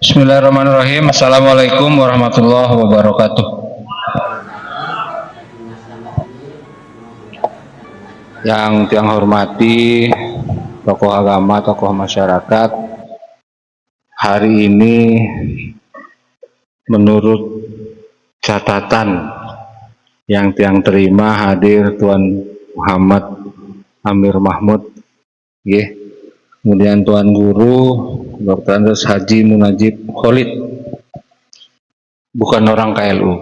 Bismillahirrahmanirrahim. Assalamualaikum warahmatullahi wabarakatuh. Yang hormati tokoh agama, tokoh masyarakat, hari ini menurut catatan yang terima hadir Tuan Muhammad Amir Mahmud, kemudian Tuan Guru Dr. Andes Haji Munajib Khalid, bukan orang KLU,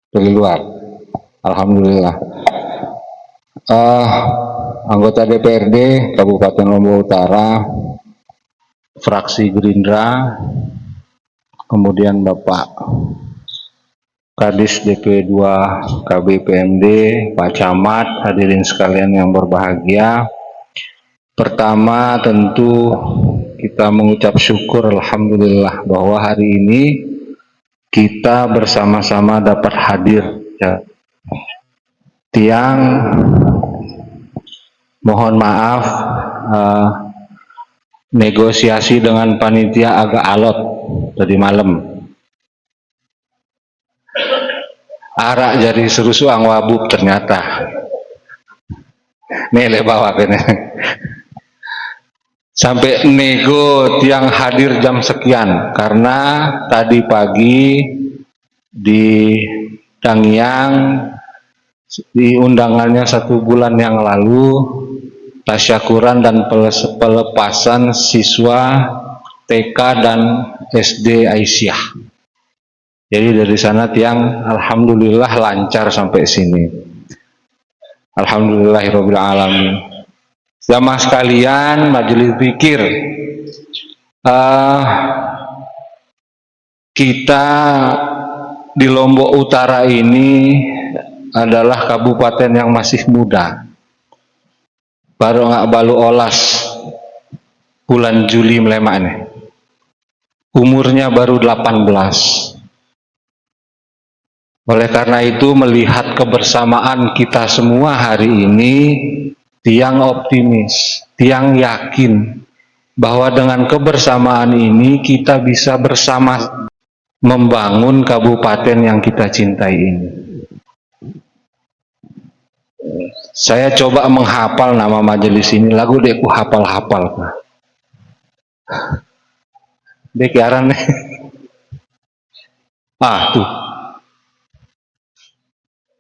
dari luar. Alhamdulillah. Anggota DPRD Kabupaten Lombok Utara, fraksi Gerindra, kemudian Bapak Kadis DP 2 KBPMD, Pak Camat, hadirin sekalian yang berbahagia. Pertama tentu kita mengucap syukur alhamdulillah bahwa hari ini kita bersama-sama dapat hadir. Tiang mohon maaf, negosiasi dengan panitia agak alot tadi malam. Arak jadi serusu angwabub ternyata. Nih bawa ini. Sampai nego tiang hadir jam sekian karena tadi pagi di Dangyang di undangannya 1 bulan yang lalu tasyakuran dan pelepasan siswa TK dan SD Aisyah. Jadi dari sana tiang alhamdulillah lancar sampai sini. Alhamdulillahirabbil alamin. Jamaah sekalian, majelis zikir, kita di Lombok Utara ini adalah kabupaten yang masih muda, baru nggak balu olas bulan Juli melemak nih, umurnya baru 18. Oleh karena itu melihat kebersamaan kita semua hari ini, tiang optimis, tiang yakin bahwa dengan kebersamaan ini kita bisa bersama membangun kabupaten yang kita cintai ini. Saya coba menghafal nama majelis ini, lagu deku hafal-hafal. Dekiaran nih. Tuh.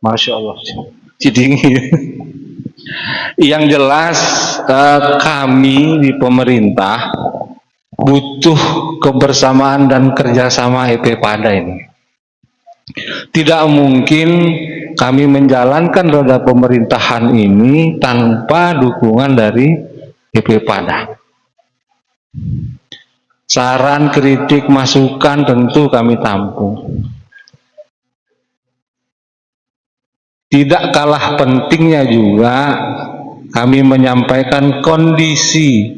Masya Allah. Cidingi. Yang jelas kami di pemerintah butuh kebersamaan dan kerjasama EP-Pada ini. Tidak mungkin kami menjalankan roda pemerintahan ini tanpa dukungan dari EP-Pada. Saran, kritik, masukan tentu kami tampung. Tidak kalah pentingnya juga kami menyampaikan kondisi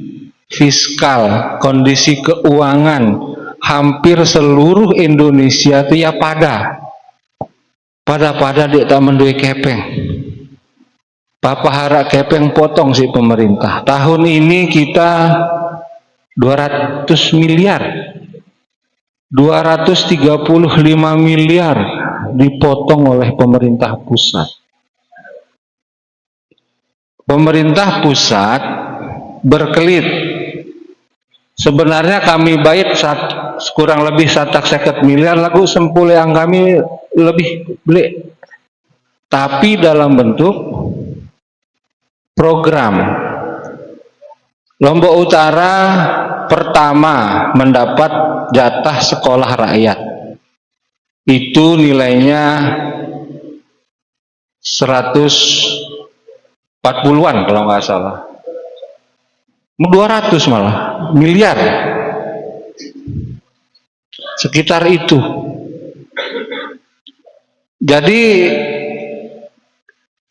fiskal, kondisi keuangan hampir seluruh Indonesia itu ya pada dia tak mendui kepeng. Papa harap kepeng potong si pemerintah. Tahun ini kita 200 miliar, 235 miliar dipotong oleh pemerintah pusat. Pemerintah pusat berkelit. Sebenarnya kami bait kurang lebih 150 miliar, lagu sempul yang kami lebih beli. Tapi dalam bentuk program. Lombok Utara pertama mendapat jatah sekolah rakyat. Itu nilainya 140-an kalau nggak salah, 200 malah miliar, sekitar itu. Jadi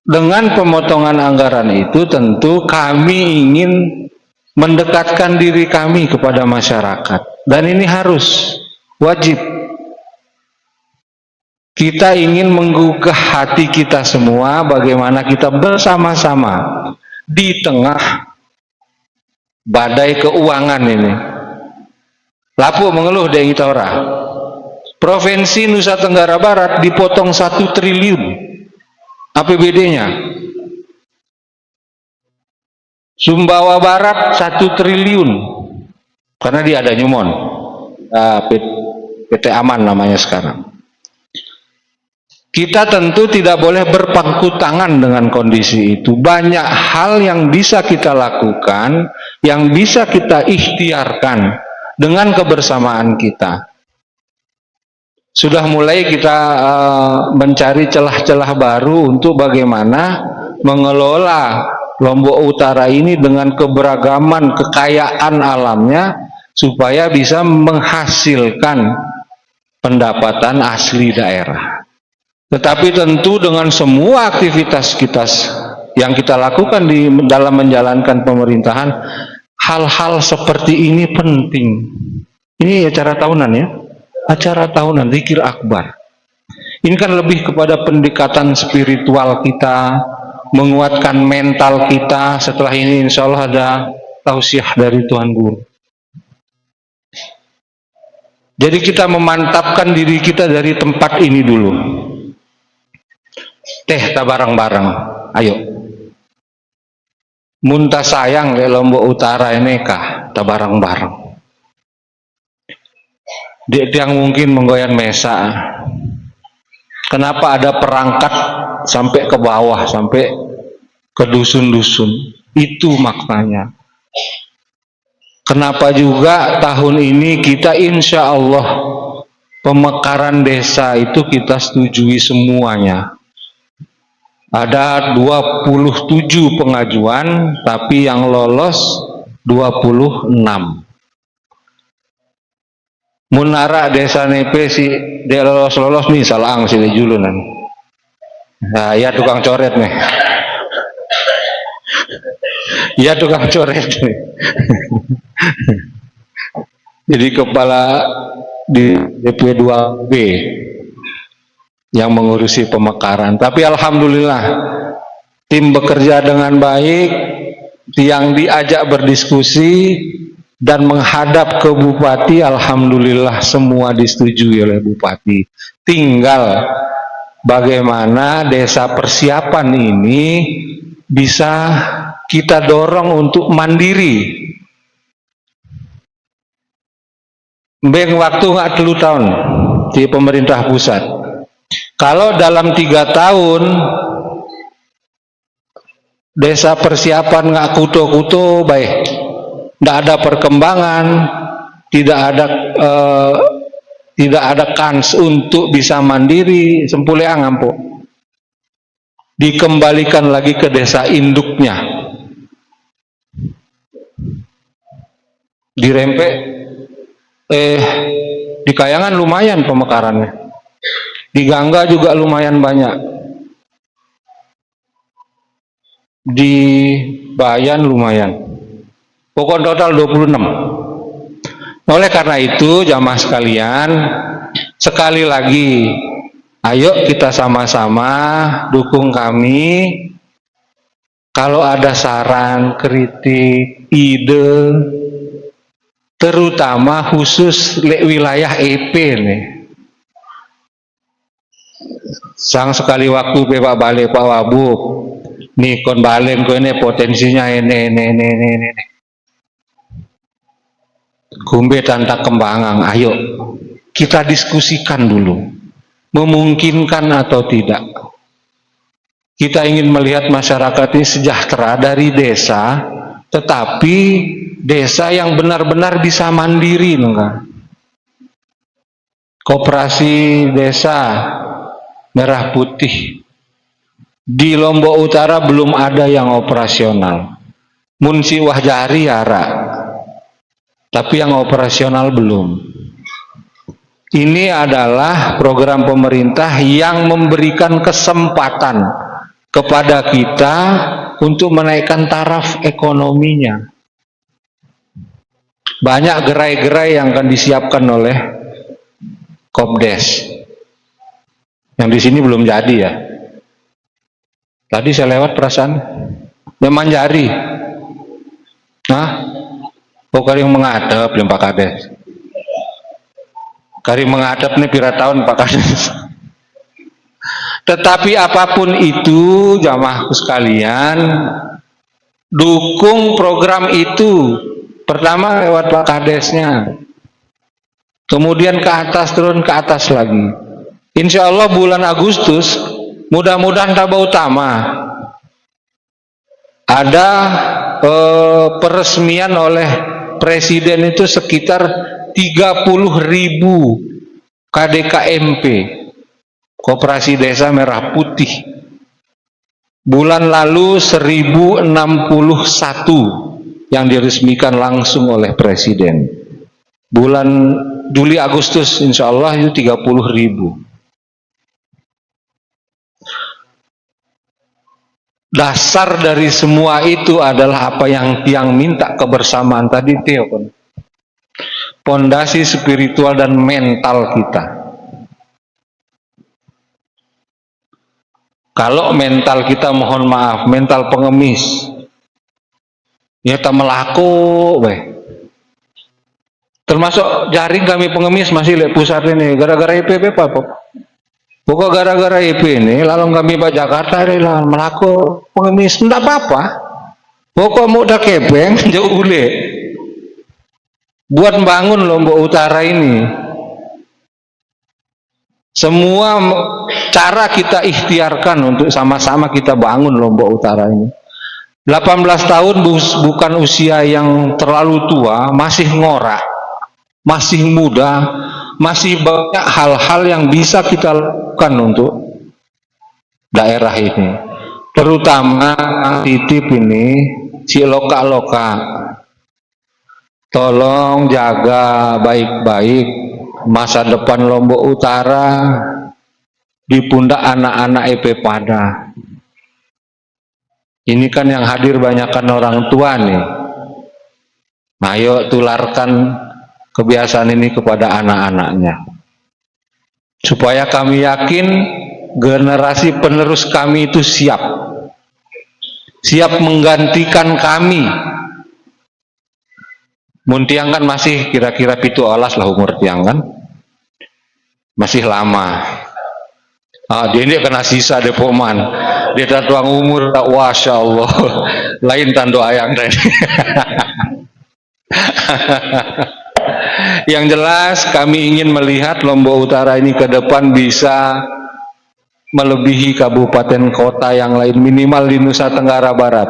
dengan pemotongan anggaran itu tentu kami ingin mendekatkan diri kami kepada masyarakat, dan ini harus wajib. Kita ingin menggugah hati kita semua bagaimana kita bersama-sama di tengah badai keuangan ini. Lapu mengeluh deh kita ora. Provinsi Nusa Tenggara Barat dipotong 1 triliun APBD-nya. Sumbawa Barat 1 triliun karena dia ada Nyumon, PT Aman namanya sekarang. Kita tentu tidak boleh berpangku tangan dengan kondisi itu. Banyak hal yang bisa kita lakukan, yang bisa kita ikhtiarkan dengan kebersamaan kita. Sudah mulai kita mencari celah-celah baru untuk bagaimana mengelola Lombok Utara ini dengan keberagaman kekayaan alamnya supaya bisa menghasilkan pendapatan asli daerah. Tetapi tentu dengan semua aktivitas kita yang kita lakukan dalam menjalankan pemerintahan, hal-hal seperti ini penting. Ini acara tahunan ya, acara tahunan zikir akbar. Ini kan lebih kepada pendekatan spiritual kita, menguatkan mental kita. Setelah ini insya Allah ada tausiah dari Tuan Guru. Jadi kita memantapkan diri kita dari tempat ini dulu. Teh tak bareng-bareng, ayo. Muntah sayang le Lombok Utara ini kah, tak bareng-bareng. Dia yang mungkin menggoyang mesa. Kenapa ada perangkat sampai ke bawah, sampai ke dusun-dusun? Itu maknanya. Kenapa juga tahun ini kita insya Allah pemekaran desa itu kita setujui semuanya. Ada 27 pengajuan, tapi yang lolos 26. Munara desa nepe si dia lolos nih salang si julunan. Nah, ya tukang coret nih. Ya tukang coret nih. Jadi kepala di DP2B yang mengurusi pemekaran. Tapi alhamdulillah tim bekerja dengan baik, yang diajak berdiskusi dan menghadap ke Bupati, alhamdulillah semua disetujui oleh Bupati. Tinggal bagaimana desa persiapan ini bisa kita dorong untuk mandiri. Beng waktu nggak 3 tahun di pemerintah pusat. Kalau dalam 3 tahun desa persiapan nggak kuto-kuto baik, tidak ada perkembangan, tidak ada kans untuk bisa mandiri, sempuleang ampo. Dikembalikan lagi ke desa induknya. Dirempek, di Kayangan lumayan pemekarannya. Di Gangga juga lumayan banyak. Di Bayan lumayan. Pokok total 26. Oleh karena itu, jamaah sekalian, sekali lagi, ayo kita sama-sama dukung kami. Kalau ada saran, kritik, ide, terutama khusus wilayah EP nih. Sang sekali waktu Pak balik Pak Wabuk nih kon balen ko ini potensinya ini kumbe tanta kembangan. Ayo kita diskusikan dulu memungkinkan atau tidak. Kita ingin melihat masyarakat ini sejahtera dari desa, tetapi desa yang benar-benar bisa mandiri, enggak? Koperasi desa Merah Putih di Lombok Utara belum ada yang operasional. Munsi Wahjari ara, tapi yang operasional belum. Ini adalah program pemerintah yang memberikan kesempatan kepada kita untuk menaikkan taraf ekonominya. Banyak gerai-gerai yang akan disiapkan oleh Kopdes. Yang di sini belum jadi ya. Tadi saya lewat perasaan memang jari. Nah, pokoknya yang menghadap yang Pak Kades. Kari menghadap nih pira tahun Pak Kades. Tetapi apapun itu jamaahku sekalian, dukung program itu. Pertama lewat Pak Kadesnya, kemudian ke atas, turun ke atas lagi. Insya Allah bulan Agustus, mudah-mudahan Taba Utama ada peresmian oleh Presiden itu sekitar 30.000 KDKMP, Koperasi Desa Merah Putih. Bulan lalu 1061 yang diresmikan langsung oleh Presiden. Bulan Juli Agustus insya Allah itu 30.000. Dasar dari semua itu adalah apa yang tiang minta, kebersamaan tadi, Tio. Pondasi spiritual dan mental kita. Kalau mental kita, mohon maaf, mental pengemis, ya tak melaku, termasuk jaring kami pengemis masih lihat pusat ini, gara-gara IPP Pak. Pokok gara-gara IP ini, lalu kami Pak Jakarta adalah melaku pengemis, tidak apa-apa. Pokok mau dah kepeng, jauh ule. Buat bangun Lombok Utara ini. Semua cara kita ikhtiarkan untuk sama-sama kita bangun Lombok Utara ini. 18 tahun bukan usia yang terlalu tua, masih ngorak, masih muda, masih banyak hal-hal yang bisa kita lakukan untuk daerah ini, terutama titip ini si loka-loka, tolong jaga baik-baik masa depan Lombok Utara di pundak anak-anak EP Pada. Ini kan yang hadir banyakkan orang tua nih, ayo tularkan kebiasaan ini kepada anak-anaknya, supaya kami yakin generasi penerus kami itu siap menggantikan kami. Muntiang kan masih kira-kira 7 alas lah umur tiang kan, masih lama. Dia ini kena sisa depoman, dia tuang umur, wasya Allah, lain tando ayang tadi. Yang jelas kami ingin melihat Lombok Utara ini ke depan bisa melebihi kabupaten kota yang lain, minimal di Nusa Tenggara Barat.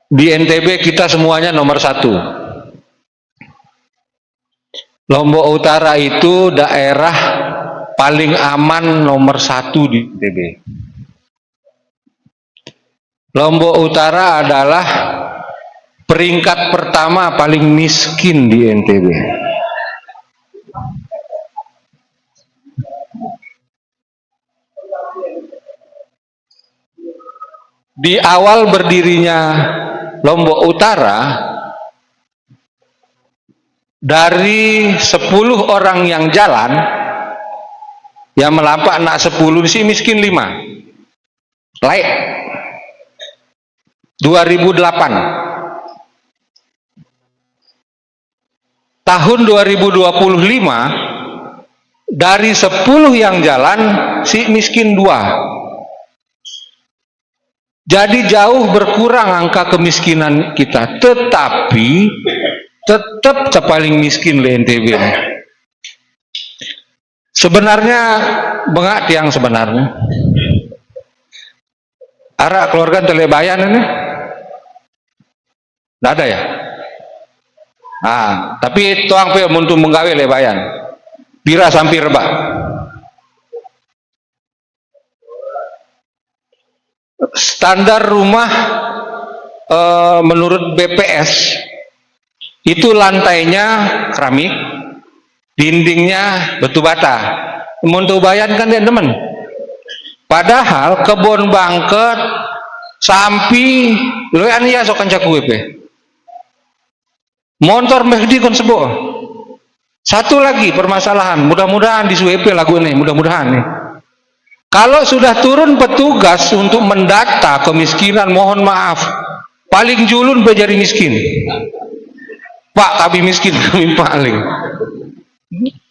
Di NTB kita semuanya nomor 1. Lombok Utara itu daerah paling aman nomor 1 di NTB. Lombok Utara adalah peringkat pertama paling miskin di NTB. Di awal berdirinya Lombok Utara, dari 10 orang yang jalan, yang melapak nak 10, si miskin 5. Laik 2008. Tahun 2025 dari 10 yang jalan si miskin 2. Jadi jauh berkurang angka kemiskinan kita, tetapi tetap paling miskin di NTB. Sebenarnya bengak tiang sebenarnya. Arak keluarga telebayan ini? Tidak ada ya? Tapi tuang pe untuk menggawe lebayan. Pira sampir rebak. Standar rumah menurut BPS itu lantainya keramik, dindingnya batu bata. Untuk bayan kan dia teman. Padahal kebun bangket, sampi, loyan ya sokan cakup motor mehdi kon sebo. Satu lagi permasalahan, mudah-mudahan di SWP lagu ini, mudah-mudahan nih. Kalau sudah turun petugas untuk mendata kemiskinan, mohon maaf, paling julun menjadi miskin. Pak, kami miskin, kami paling.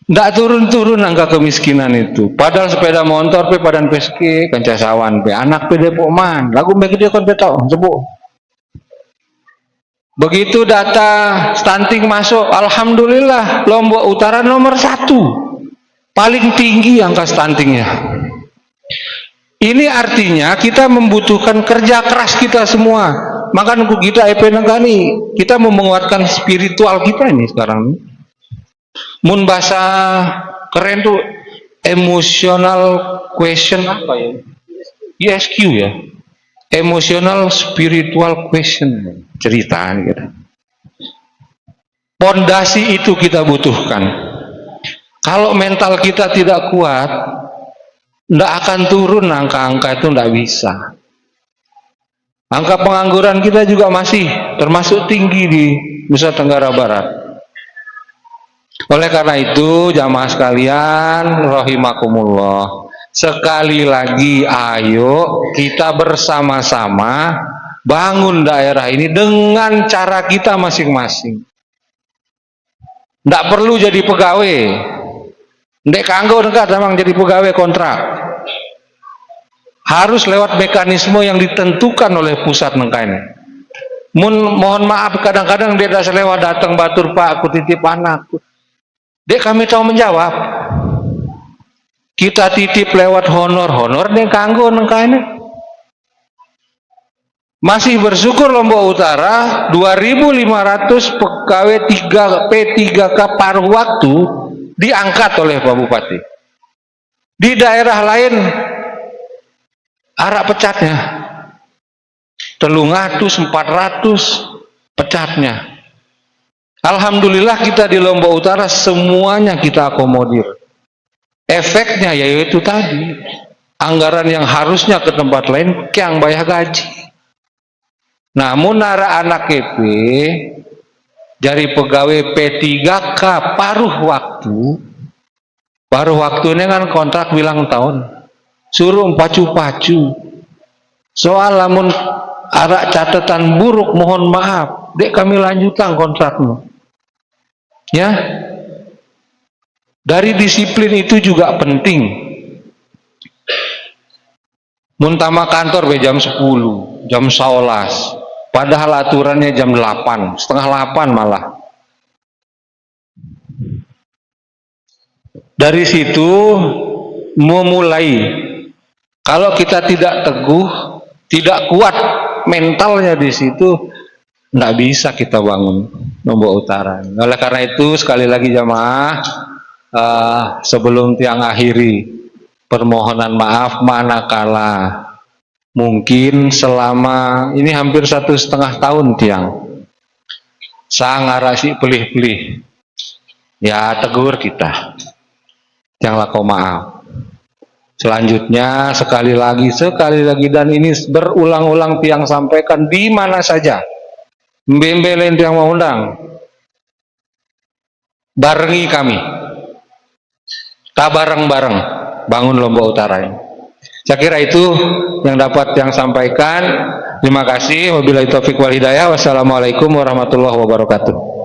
Nggak turun-turun angka kemiskinan itu. Padahal sepeda motor pe padan peski kencasawan pe anak pe Depok man. Lagu me gede kon pe tau sebut. Begitu data stunting masuk, alhamdulillah Lombok Utara nomor 1. Paling tinggi angka stuntingnya. Ini artinya kita membutuhkan kerja keras kita semua. Maka nunggu kita EP Negani, kita mau menguatkan spiritual kita ini sekarang. Mun bahasa keren tuh emotional question apa ya? ESQ ya. Emotional spiritual question cerita gitu. Pondasi itu kita butuhkan. Kalau mental kita tidak kuat, tidak akan turun angka-angka itu, tidak bisa. Angka pengangguran kita juga masih termasuk tinggi di Nusa Tenggara Barat. Oleh karena itu, jamaah sekalian, rahimakumullah, sekali lagi ayo kita bersama-sama bangun daerah ini dengan cara kita masing-masing. Tidak perlu jadi pegawai. Ndek kanggo dekat memang jadi pegawai kontrak. Harus lewat mekanisme yang ditentukan oleh pusat nengkaini. Mohon maaf kadang-kadang dia dah lewat datang batur Pak, aku titip anak. Dek kami tahu menjawab. Kita titip lewat honor dek kanggo nengkaini. Masih bersyukur Lombok Utara 2.500 pegawai P3K paruh waktu diangkat oleh Pak Bupati. Di daerah lain arak pecatnya 300, 400 pecatnya. Alhamdulillah kita di Lombok Utara semuanya kita akomodir. Efeknya yaitu tadi anggaran yang harusnya ke tempat lain yang bayar gaji. Namun nara anak KP dari pegawai P3K paruh waktu ini kan kontrak bilang tahun suruh pacu-pacu soal lamun arak catatan buruk mohon maaf dek kami lanjutkan kontrakmu ya. Dari disiplin itu juga penting. Muntama kantor jam 10 jam 11 padahal aturannya jam 8 setengah 8 malah. Dari situ memulai, kalau kita tidak teguh, tidak kuat mentalnya di situ, nggak bisa kita bangun Lombok Utara. Oleh karena itu sekali lagi jamaah, sebelum tiang akhiri permohonan maaf manakala mungkin selama ini hampir 1,5 tahun tiang sangarasi pelih-pelih ya tegur kita yang lako maaf. Selanjutnya sekali lagi dan ini berulang-ulang tiang sampaikan di mana saja mbembelen tiang mau undang barengi kami kita bareng-bareng bangun Lombok Utara ini. Saya kira itu yang dapat yang sampaikan. Terima kasih. Wabillahi taufiq wal hidayah. Wassalamualaikum warahmatullahi wabarakatuh.